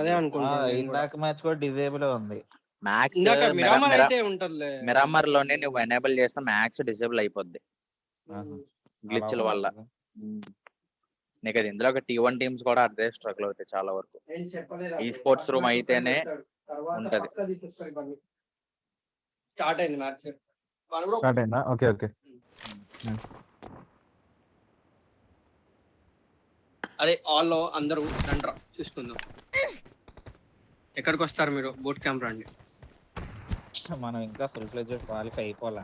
అదే అనుకుంటాను నేను కూడా. ఇందాక మ్యాచ్ కూడా డిజేబుల్ ఉంది. మ్యాక్స్ ఇందాక మిరామర్ అయితే ఉంటదిలే. మిరామర్ లోనే నువ్వు ఎనేబుల్ చేస్తే మ్యాక్స్ డిసేబుల్ అయిపోద్ది ఆహా. గ్లిచ్ల అలా వల్ల. ఉంటుందా? నీకు అది ఇందులో T1 టీమ్స్ కూడా అదే స్ట్రగుల్ అవుతాయి చాలా వరకు. ఈ స్పోర్ట్స్ రూమ్ అయితేనే ఉంటది. స్టార్ట్ అయింది మ్యాచ్. స్టార్ట్ అయిందా? Okay okay. అదే ఆల్ అందరూ రండ్రా చూసుకుందాం. ఎక్కడికి వస్తారు మీరు? బూట్ క్యాంప్ రండి. మనం ఇంకా ఫుల్ ఫ్లెడ్జెడ్ క్వాలిఫై అయిపోలా.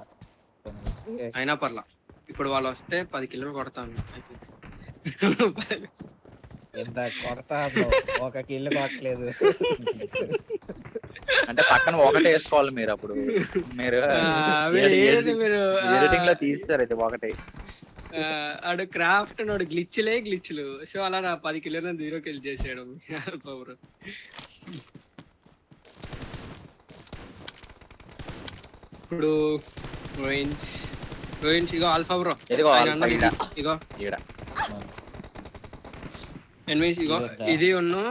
అయినా పర్లా, ఇప్పుడు వాళ్ళు వస్తే 10 కిలోలు కొడతాను. ఎంత కొడతా ఒక కిల్లు కొట్టలేదు. అంటే పక్కన ఒకటే వేసుకోవాలి మీరు. అప్పుడు మీరు ఎడిటింగ్ లో తీస్తారు ఇది ఒకటే. ఆడు క్రాఫ్ట్ నోడు గ్లిచ్లు. సో అలా నా 10 కిలోలు 0 కిల్ చేసేయడం. ఇప్పుడు రోయిన్స్ ఇగో ఆల్ఫా బ్రో, ఇదిగో ఇగో ఈడ ఎనిమిస్, ఇగో ఇది ఉన్ను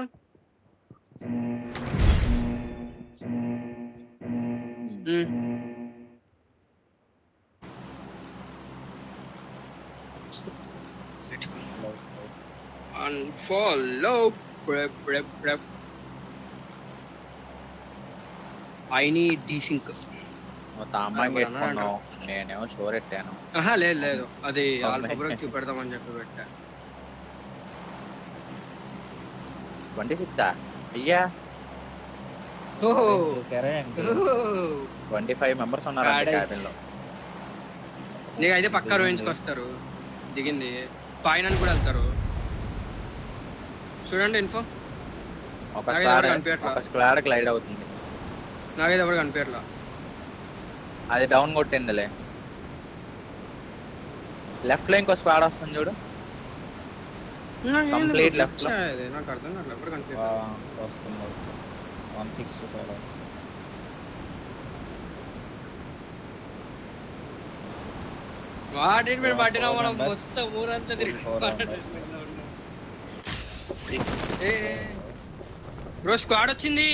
unfollow prep I need desync. నేనేమో షోర్ ఎట్టాను. లేదు అది ఆల్ఫా బ్రోకి చూపెడతామని చెప్పి పెట్టా. 26 అయ్యా, 25 మెంబర్స్ ఉన్నారు క్యాబిన్ లో. నీకైతే పక్కా రోయించుకు వస్తారు. దిగింది పైన కూడా వెళ్తారు. చూడండి ఇన్ఫో. ఒక స్క్వాడ్ గ్లైడ్ అవుతుంది. నాకైతే ఎవరు కనిపించట్లా. అది డౌన్ కొట్టిందిలే. లెఫ్ట్ లో ఇంకో స్క్వాడ్ వస్తుంది చూడు, కంప్లీట్ లెఫ్ట్ లో. నాకు అర్థం కాదు, ఎవరు కనిపించట్లా. వాటి మీద పట్టినా మనం మొత్తం ఊరంతా తిరిగి బ్రో స్క్వాడ్ వచ్చింది.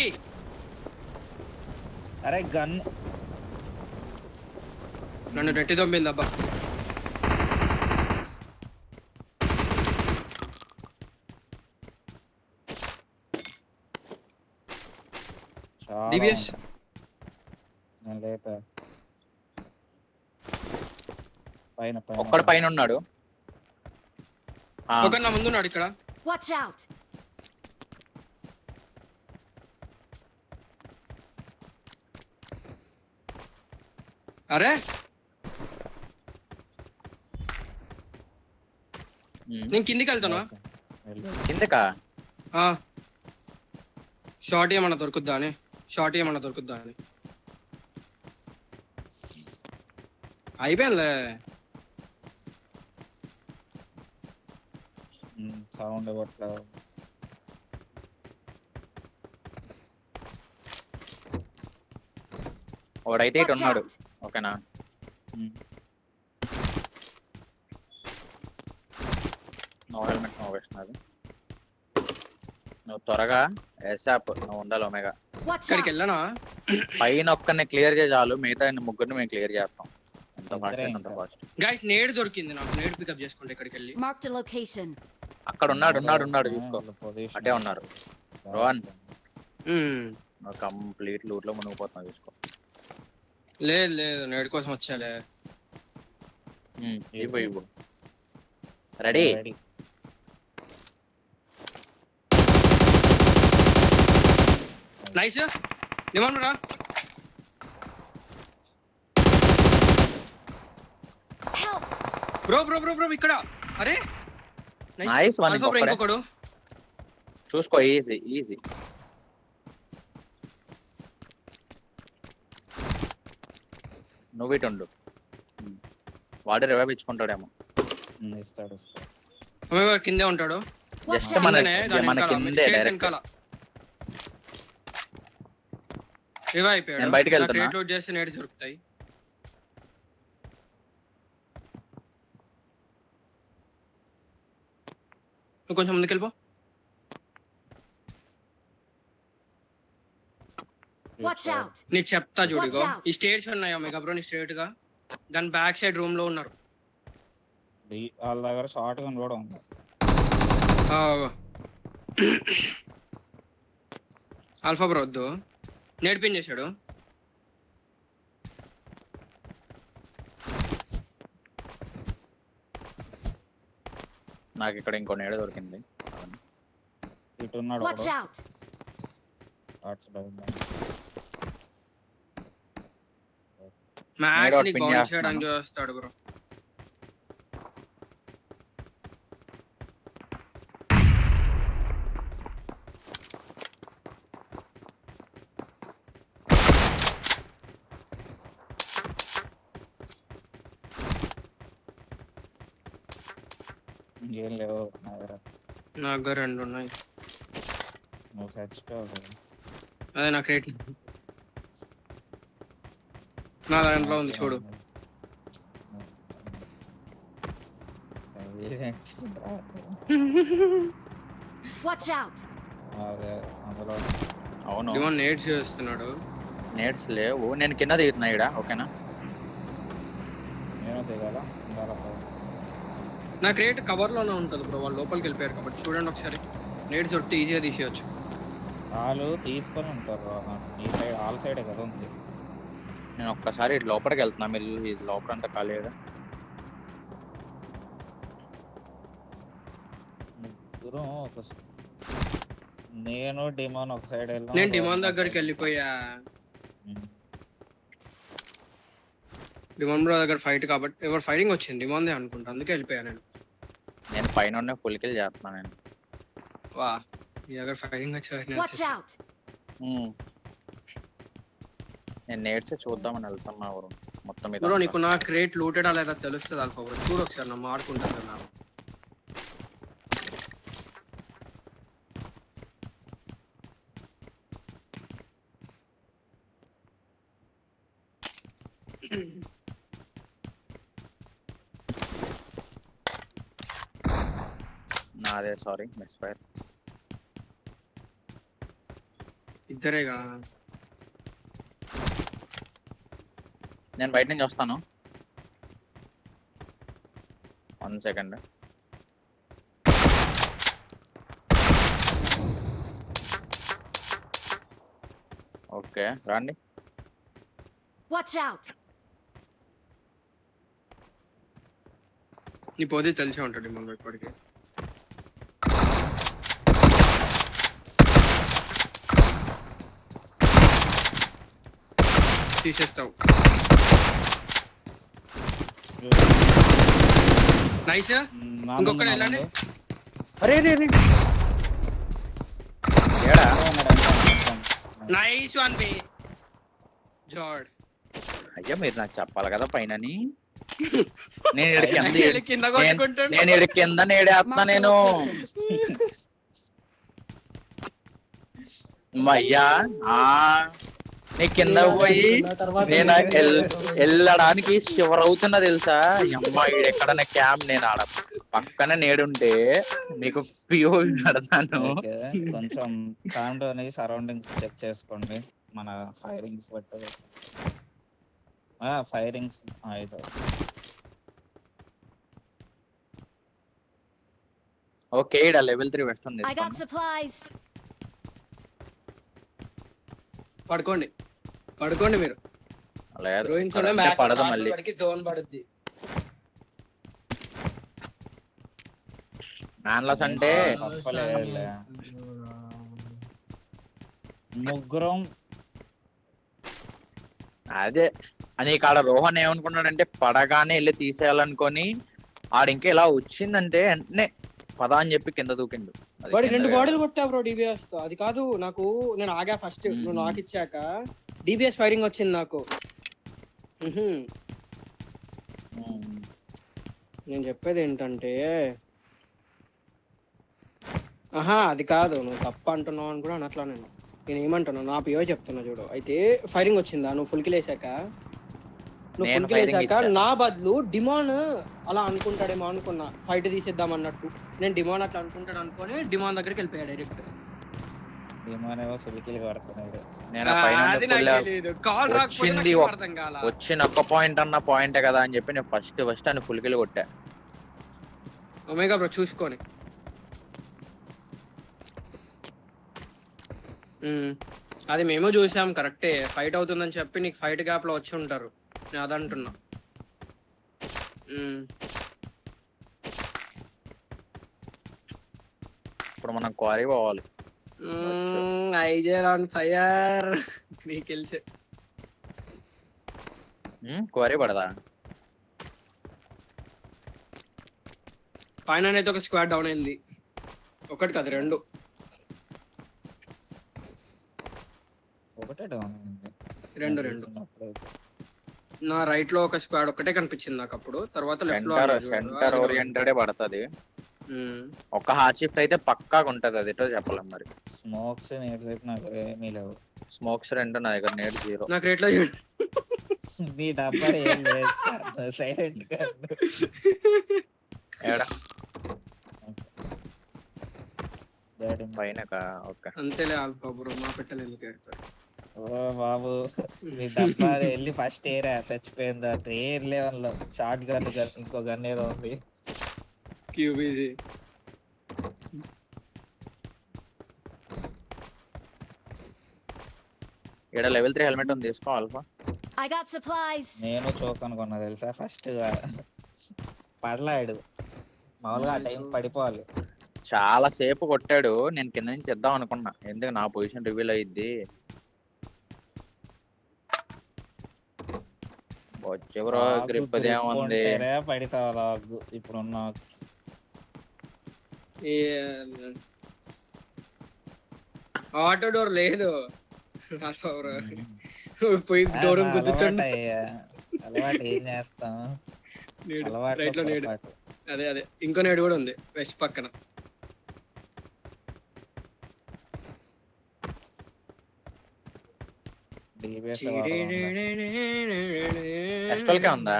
అరే గన్ నన్ను నెట్టి దొబ్బింది అబ్బా. డివిఎస్ ఒక్కడు పైన ఉన్నాడు. ఒక నా ముందు ఉన్నాడు ఇక్కడ. Watch out. అరే నేను కిందికి వెళ్తానా? కిందకా? షార్ట్ ఏమన్నా దొరుకుద్దా అని. అయిపోయిందిలే. సౌండ్ కొట్లా ఒకడైతే ఇటు ఉన్నాడు. ఓకేనా? No helmet no vest. నాది నువ్వు త్వరగా ఎసాప్ నువ్వు ఉండాలి. ఒమేగా ఇక్కడికి వెళ్ళనా? పైన ఒక్కరిని క్లియర్ చేయ చాలు, మిగతా ముగ్గురిని మేము క్లియర్ చేస్తాం. ఎంత ఫాస్ట్. గైస్ నేడ్ దొరికింది నాకు. నేడ్ పికప్ చేసుకుంటే ఇక్కడికి వెళ్ళి. Marked a location. అక్కడ ఉన్నాడు చూసుకో. అటే ఉన్నారు. రోహన్ కంప్లీట్ లూట్ లో మునిగిపోతున్నా చూసుకో. లేదు నేడ్ కోసం వచ్చాలే. ఇవ్వు రెడీ. నైస్ నిమన్రా. బ్రో ఇక్కడ. అరే నైస్ వన్. ఇంకొకడు చూసుకో. ఈజీ నువ్వు ఇటు ఉండు. వాడు రివైవ్ ఇచ్చుకుంటాడేమో. ఇస్తాడు. కిందే ఉంటాడు. జస్ట్ మన కిందే డైరెక్ట్. రివైవ్ అయిపోయాడు. నేను బయటికి వెళ్తున్నా. లోడ్ చేస్తే నేడు దొరుకుతాయి. నువ్వు కొంచెం ముందుకెళ్ళిపో. Watch out! నీకు చెప్తా చూడిగో Watch out. ఈ స్టేట్స్ ఉన్నాయో మెగా బ్రో నీ స్ట్రేట్ గా దాని బ్యాక్ సైడ్ రూమ్ లో ఉన్నారు. వాళ్ళ దగ్గర షార్ట్ గన్ కూడా ఉంది. ఆల్ఫా బ్రో వద్దు నేర్పించేశాడు. నాకు ఇక్కడ ఇంకో నేడ దొరికింది. ఇటు ఉన్నాడు Watch out! మ్యాచ్ ఒకటి నీకు pin బౌన్స్ చేస్తున్నాను. చేయడానికి వస్తాడు బ్రో. ఇంకేం లేవు నా దగ్గర. నా దగ్గర 2 ఉన్నాయి. నువ్వు చచ్చిపోయావు. అదే నా క్రేట్ నా దాంట్లో ఉంది చూడు. Watch out! అదే అందులో అవును డిమాండ్ నేట్స్ చేస్తున్నాడు. నేట్స్ లేవు. నేను కింద దిగుతున్నా ఇక్కడ. ఓకేనా? నేను దిగాల ఉండాలా? నా క్రేట్ కవర్ లోనే ఉంటుంది బ్రో. వాళ్ళు లోపలికి వెళ్ళిపోయారు కాబట్టి చూడండి ఒకసారి. నేట్స్ ఒట్టి ఈజీగా తీసేయచ్చు. వాళ్ళు తీసుకొని ఉంటారు. ఈ సైడ్ ఆల్ సైడే కదా ఉంది. నేను ఒక్కసారి ఇటు లోపలికి వెళ్తున్నా. మీరు ఈ లోపల అంతా ఖాళీగా. ముగ్గురం ఒక నేను డిమాన్ ఒక సైడ్ వెళ్ళాం. నేను డిమాండ్ దగ్గరికి వెళ్ళిపోయా. డిమాండ్ బ్రో దగ్గర ఫైట్ కాబట్టి ఎవరు ఫైరింగ్ వచ్చింది డిమాండే అనుకుంటా, అందుకే వెళ్ళిపోయా నేను. నేను పైన ఫుల్ కిల్ చేస్తున్నా నేను. వా నీ దగ్గర ఫైరింగ్ వచ్చి Watch out! నేను నేట్స్ చూద్దామని వెళ్తున్నా ఎవరు మొత్తం మీద. బ్రో నీకు నా క్రేట్ లూటెడ్ లేదా తెలుస్తుంది ఆల్ఫా బ్రో. చూడు ఒకసారి నన్ను ఆడుకుంటాను కదా. నాదే సారీ మిస్ ఫైర్. ఇద్దరేగా. నేను బయట నుంచి వస్తాను. 1 సెకండ్. ఓకే రండి. Watch out! నీ పోతే తెలిసే ఉంటాడు డిమాండ్ బ్రో ఇప్పటికి. తీసేస్తావు. నైస్. ఇంకొకటి వెళ్ళండి. అరే రే రే ఏడా నైస్ వన్ బి జార్డ్. అయ్యా మీరు నాకు చెప్పాలి కదా పైనని. నేను ఈడ కింద కింద కొట్టుకుంటాడు. నేను ఈడ కింద నేడేస్తున్నా నేను. అయ్యా నీ కింద పోయి నేను వెళ్ళడానికి షివర్ అవుతున్నా తెలుసా. అమ్మా ఈడెక్కడ క్యాంప్ నేను ఆడ పక్కన నేడుంటే నీకు ప్యూర్ పెడతాను. కొంచెం సౌండ్ అనేది సరౌండింగ్స్ చెక్ చేసుకోండి. మన ఫైరింగ్స్ బట్టి ఫైరింగ్స్ అయితే ఓకే ఈడ లెవెల్ 3 వస్తుంది. I got supplies! పడుకోండి పడుకోండి మీరు. లేదు రోహిన్స్ అంటే పడదు మళ్ళీ. జోన్ పడుద్ది. మ్యాన్లస్ అంటే తప్పలేదులే. ముగ్గురం అదే అని ఆడ రోహన్ ఏమనుకున్నాడంటే పడగానే వెళ్ళి తీసేయాలనుకొని ఆడ ఇంకా ఇలా వచ్చిందంటే వెంటనే పద అని చెప్పి కింద దూకిండు. అది వాడి కింద 2 బాడీలు కొట్టా బ్రో డిబిఎస్ తో. అది కాదు నాకు, నేను ఆగా ఫస్ట్ నువ్వు నాకు ఇచ్చాక డిబిఎస్ ఫైరింగ్ వచ్చింది నాకు. నేను చెప్పేది ఏంటంటే అది కాదు, నువ్వు తప్ప అంటున్నావు అని కూడా అనట్లా. నేను ఏమంటున్నాను నా పిఓ చెప్తున్నా చూడు. అయితే ఫైరింగ్ వచ్చిందా నువ్వు ఫుల్ కిల్ వేసాక? నువ్వు ఫుల్ కిల్ వేసాక నా బదులు డిమాండ్ అలా అనుకుంటాడేమో అనుకున్నా, ఫైట్ తీసేద్దాం అన్నట్టు. నేను డిమాండ్ అట్లా అనుకుంటాడు అనుకుని డిమాండ్ దగ్గరికి వెళ్ళిపోయా డైరెక్ట్. ఏమోనేమో ఫుల్కిలు కొడుతున్నాడు. నేను ఆ పైన అది నాకు తెలియదు. కాల్ రాకపోతే వచ్చింది నాకు ఏం అర్థం కాల. వచ్చిన ఒక్క పాయింట్ అన్న పాయింటే కదా అని చెప్పి నేను ఫస్ట్ అని ఫుల్కిల్ కొట్టా. ఒమేగా బ్రో చూసుకొని. అది మేము చూసాం కరెక్టే. ఫైట్ అవుతుందని చెప్పి నీకు ఫైట్ గ్యాప్ లో వచ్చి ఉంటారు. నేను అదంటున్నా. ఇప్పుడు మనం క్వారీ పోవాలి. IISER on fire. నీకు తెలిసే క్వారీ పడదా? పైన అయితే ఒక స్క్వాడ్ డౌన్ అయింది. ఒకటి కాదు, రెండు. ఒకటే డౌన్ అయింది. రెండు. నా రైట్ లో ఒక స్క్వాడ్ ఒకటే కనిపించింది నాకు అప్పుడు. తర్వాత లెఫ్ట్ లో సెంటర్ ఓరియంటెడ్ పడుతుంది. ఒక హార్డ్ షిఫ్ట్ అయితే పక్కాగా ఉంటది. అది ఎటో చెప్పలేం మరి. స్మోక్స్ నేటి నాకు ఏమీ లేవు. స్మోక్స్ 2 నా దగ్గర, నేట్ 0. నాకు రేట్లో నీ డబ్బా ఏం లేదు, సైలెంట్ గా ఏడా పైన. ఓకే అంతేలే ఆల్ఫా బ్రో, మా పెట్టలు ఎందుకు ఏడతారు? ఓ బాబు, నీ డబ్బా వెళ్ళి ఫస్ట్ ఏరా చచ్చిపోయింది. తర్వాత ఎయిర్ లెవెల్ లో షార్ట్ గన్ ఇంకో గన్ ఏదో ఉంది. క్యూబీజీ ఇక్కడ లెవెల్ 3 హెల్మెట్ ఉంది, తీసుకో ఆల్ఫా. I got supplies. నేను చోక్ అనుకున్నా తెలుసా. ఫస్ట్ పడలాడు మామూలుగా ఆ టైం పడిపోవాలి. చాలా సేపు కొట్టాడు. నేను కింద నుంచి ఇద్దాం అనుకున్నా, ఎందుకు నా పొజిషన్ రివీల్ అయ్యిద్ది. వచ్చేవరో గ్రిప్ అదేముంది. పడిసావా ఇప్పుడున్న ఆటో డోర్ లేదు. పోయి డోర్ గుద్దుతాడు. అలవాటు ఏం చేస్తాం, రైట్ లో నేడు. అదే ఇంకో నేడు కూడా ఉంది వెస్ట్ పక్కన. ఉందా?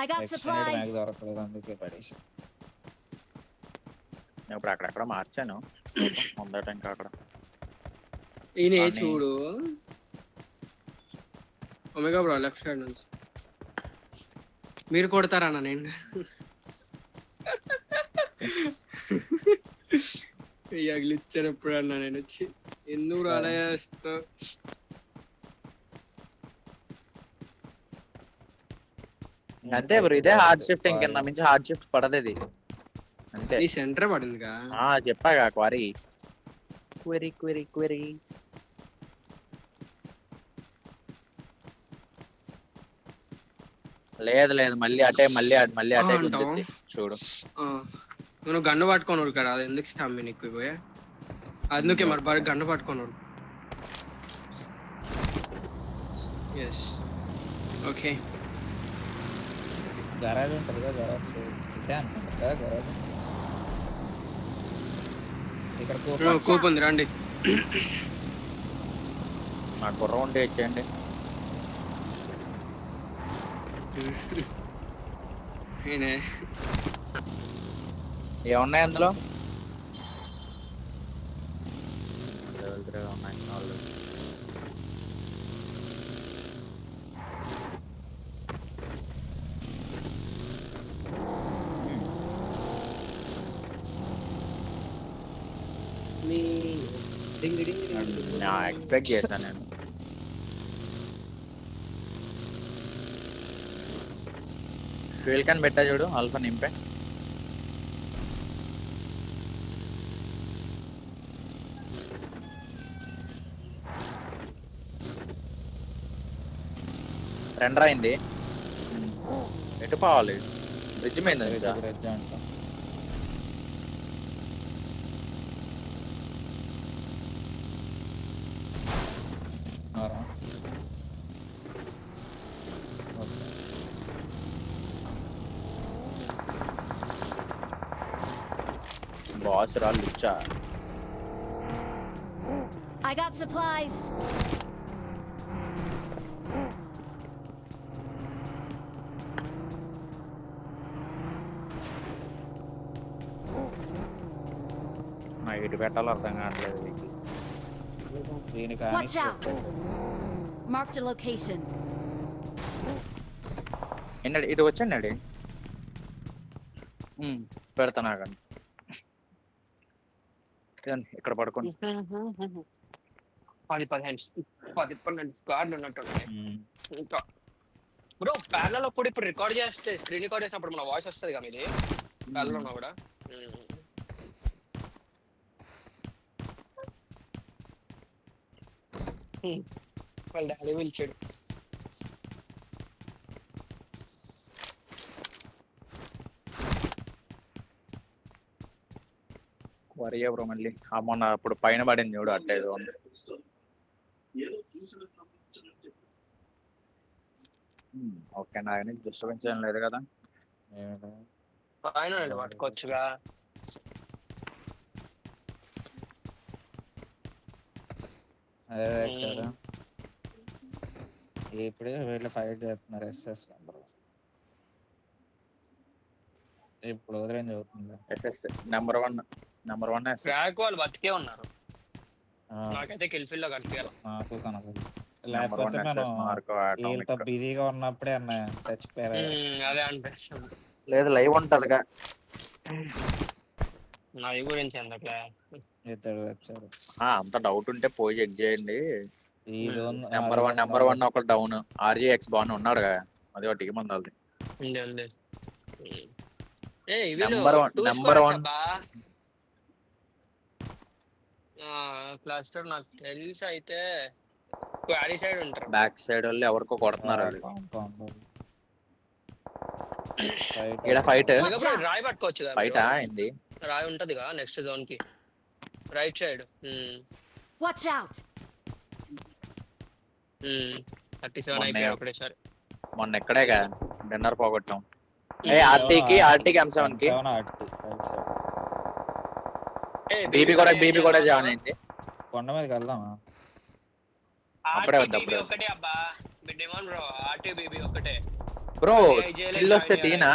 I got supplies. అందుకే పడేసి ఇప్పుడు అక్కడక్కడ మార్చాను ముందట. ఇంకా అక్కడ ఈయన చూడు. ఒమేగా బ్రో లెఫ్ట్ సైడ్ నుంచి మీరు కొడతారన్నా నేను గ్లిచ్చాను ఎప్పుడు అన్నా నేను వచ్చి. ఎందుకు అలా చేస్తా? అంతే బ్రో, ఇదే హార్డ్ షిఫ్ట్. ఇంకెంత మించి హార్డ్ షిఫ్ట్ పడదు ఇది. అంతే. ఈ సెంటర్ పడిందిగా చెప్పాగా క్వారీ. Query query query. లేదు మళ్ళీ అటే గుద్దుద్ది చూడు. నువ్వు గన్ను పట్టుకోను కదా, అది ఎందుకు స్టామి నీకు పోయా? అందుకే మరి బాగా గన్ను పట్టుకోను. Yes okay. గరాజ్ ఉంటుంది కదా, గరాజ్ ఇదే అనుకుంటా కదా గరాజ్. ఇక్కడ కూప్ ఉంది, రండి. నాకు గుర్రం ఉంటే ఇచ్చేయండి. ఏమున్నాయి అందులో? ఉన్నాయి. ఎక్స్పెక్ట్ చేశాను నేను. ఫ్యూల్ క్యాన్ పెట్టా చూడు, ఆల్ఫా నింపే. రెండర్ అయింది. ఎటు పోవాలి? బ్రిడ్జ్ మీద బ్రిడ్జ్ అంట. బాస్ రా లుచ్చా. I got supplies. ఎటు పెట్టాలో అర్థం కావట్లేదు దీనికి Watch out! Marked a location. ఎన్నడి ఇటు వచ్చండి పెడతానా కానీ ఇక్కడ పడుకోండి 10-12 కార్డులు ఉన్నట్టు ఇంకా బ్రో ప్యారల్ అప్పుడు ఇప్పుడు రికార్డ్ చేస్తే స్క్రీన్ రికార్డ్ చేసినప్పుడు మన వాయిస్ వస్తుంది కదా ఇది ప్యారల్ ఉన్నా కూడా వాళ్ళ డాడీ పిలిచాడు వరి ఎవరు మళ్ళీ మొన్న అప్పుడు పైన పడింది చూడు అట్టేదో ఓకే నా డిస్టర్బెన్స్ ఏం లేదు కదా పైన పట్టుకోవచ్చుగా అదే కదా ఇప్పుడు వీళ్ళు ఫైట్ చేస్తున్నారు ఎస్ఎస్ ఇప్పుడు వదిలేం చదువుతుంది ఎస్ఎస్ నెంబర్ వన్ ట్రాక్ వాళ్ళు బతికే ఉన్నారు నాకైతే కిల్ఫిల్ లో కనిపించాలి నాకు కనపడదు లేకపోతే నేను వీళ్ళతో బిజీగా ఉన్నప్పుడే అన్న చచ్చిపోయారు అదే అనిపిస్తుంది లేదు లైవ్ ఉంటదిగా నా గురించి ఎందుకు ఇద్దరు వచ్చారు అంత డౌట్ ఉంటే పోయి చెక్ చేయండి ఈ నెంబర్ వన్ ఒక డౌన్ ఆర్జీఎక్స్ బాగున్నా ఉన్నాడుగా అది ఒక టీం ఉండాలి నెంబర్ వన్ క్లస్టర్ నాకు తెలిసి అయితే ఆడి సైడ్ ఉంటారు బ్యాక్ సైడ్ వాళ్ళు ఎవరికో కొడుతున్నారు ఫైట్ రాయి పట్టుకోవచ్చు కదా ఫైట్ ఏంది రాయి ఉంటదిగా నెక్స్ట్ జోన్ కి రైట్ సైడ్ Watch out! 37 అయిపోయాయి ఒకటేసారి మొన్న ఎక్కడేగా డిన్నర్ పోగొట్టాం ఆర్టీకి M7 కి బీబీ కూడా జాయిన్ అయింది కొండ మీదకి వెళ్దామా అప్పుడే వద్దు ఒకటే అబ్బా డిమాండ్ బ్రో ఆర్టీ బీబీ ఒకటే బ్రో కిల్ వస్తే తీనా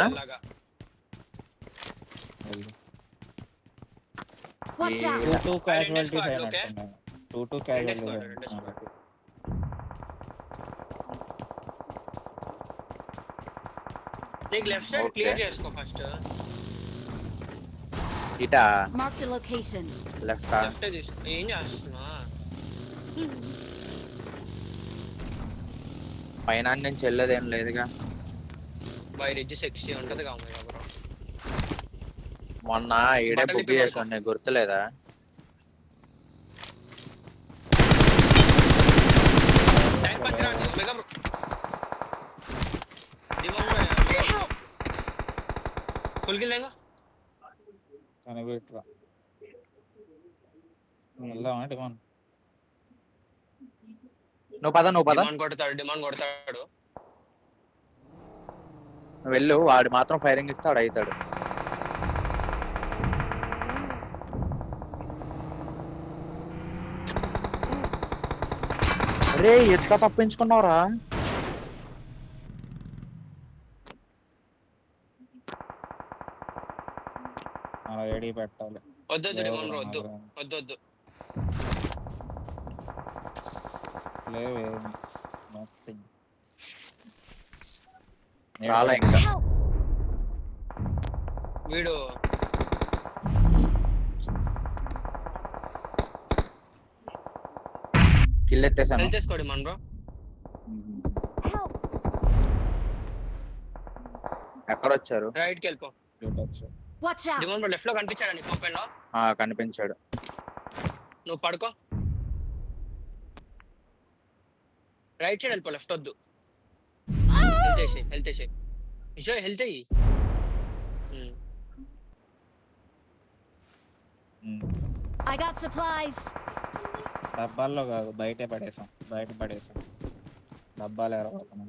Watch out! 2 casualties అయినట్టున్నాయి 2 casualties నీకు లెఫ్ట్ సైడ్ క్లియర్ చేసుకో ఫస్ట్ ఇటా Marked a location. లెఫ్ట్ ఏం చేస్తున్నా పైన నుంచి వెళ్ళేదేం లేదుగా బై రిడ్జ్ సెక్సీ ఉంటది కాదు బ్రో మొన్న ఈడే బుక్ చేసాను గుర్తులేదా ఫుల్ కిల్ లేంగా కనిపెట్టరా వెళ్దామా డిమాండ్ నువ్వు పద డిమాండ్ కొడతాడు వెళ్ళు వాడు మాత్రం ఫైరింగ్ ఇస్తాడు అవుతాడు అరే ఎట్లా తప్పించుకున్నావురా రెడీ పెట్టాలి వద్దు డిమాండ్ వద్దు లేవు రాలా ఇంకా వీడు కిల్ ఎత్తేసాను హెల్త్ చేసుకోండి మన బ్రో ఎక్కడ వచ్చారు రైట్ కి వెళ్ళిపో Watch out! Demand bro left లో కనిపించాడు నీకు ఓపెన్ లో కనిపించాడు నువ్వు పడుకో రైట్ సైడ్ వెళ్ళిపో లెఫ్ట్ వద్దు హెల్త్ చేసి హెల్త్ అయ్యి I got supplies. డబ్బాల్లో కాదు బయట పడేసాం డబ్బాలు ఎరగొస్తాం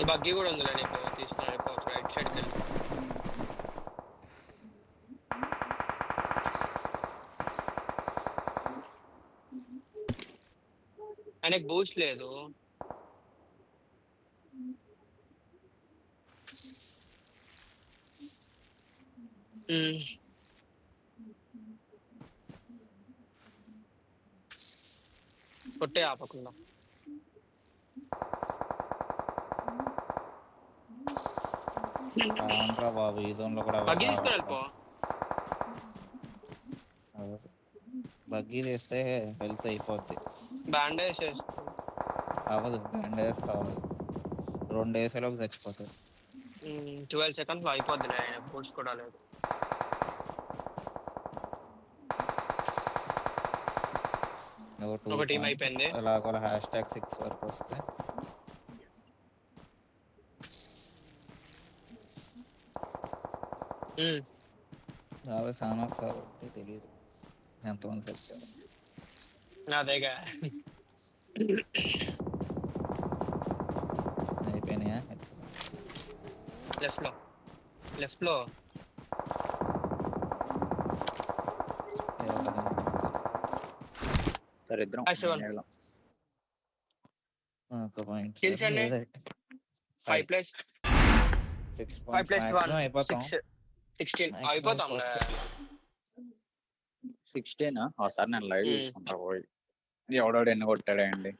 ఈ బగ్గీ కూడా ఉందిలే నీకు తీసుకొని వెళ్ళిపోవచ్చు రైట్ సైడ్కి వెళ్ళి ఆయనకి బూస్ట్ లేదు. కొట్టే ఆపకుండా అవునరా బాబు, ఈ జోన్ లో కూడా బగ్గి తీసుకొని వెళ్ళిపో. బగ్గీ తీస్తే హెల్త్ అయిపోద్ది. బ్యాండేజ్ చేసుకో. అవ్వదు, బ్యాండేజ్ అవ్వదు, 2 డేస్లోకి చచ్చిపోతుంది. 12 seconds లో అయిపోద్ది. ఆయన బూస్ట్ కూడా లేదు. ఒక టీం అయిపోయింది. అలాగ #6 వరకు వస్తే సానా కాబట్టి తెలియదు ఎంతమంది వచ్చారు. అదేగా అయిపోయినాయా? లెఫ్ట్ లో సరే ఇద్దరం ఒక పాయింట్. Kills అండి? 5+1 అయిపోతాం. 16 అయిపోతాం. 16 ఒకసారి నేను లైవ్ చూసుకుంటా పోయి ఎవడోడు ఎన్ని కొట్టాడా అండి.